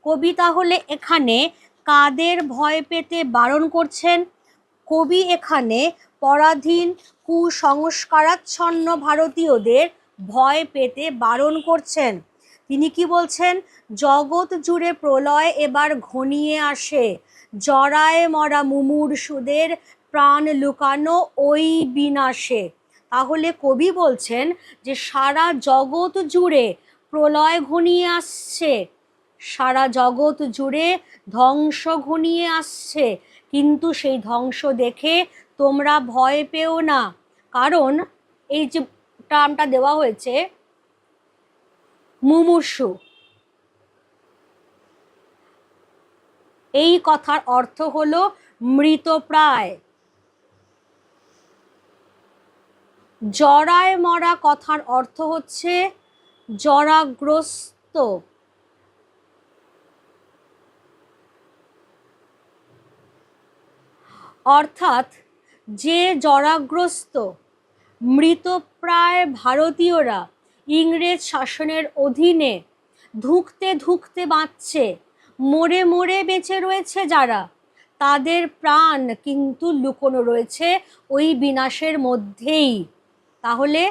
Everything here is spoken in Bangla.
কবি তাহলে এখানে কাদের ভয় পেতে বারণ করছেন? কবি এখানে পরাধীন কুসংস্কারাচ্ছন্ন ভারতীয়দের ভয় পেতে বারণ করছেন। তিনি কি বলছেন? জগৎ জুড়ে প্রলয় এবার ঘনিয়ে আসে, জরায় মরা মুমূর্ষুদের প্রাণ লুকানো ওই বিনাশে। তাহলে কবি বলছেন যে সারা জগৎ জুড়ে প্রলয় ঘনিয়ে আসছে, সারা জগৎ জুড়ে ধ্বংস ঘনিয়ে আসছে, কিন্তু সেই ধ্বংস দেখে তোমরা ভয় পেও না। কারণ এই যে টার্মটা দেওয়া হয়েছে মুমূর্ষু, এই কথার অর্থ হলো মৃতপ্রায়। জরায় মরা কথার অর্থ হচ্ছে জরাগ্রস্ত। অর্থাৎ যে জরাগ্রস্ত মৃতপ্রায় ভারতীয়রা ইংরেজ শাসনের অধীনে ধুঁকতে ধুঁকতে বাঁচছে, মরে মরে বেঁচে রয়েছে যারা, তাদের প্রাণ কিন্তু লুকোনো রয়েছে ওই বিনাশের মধ্যেই। তাহলে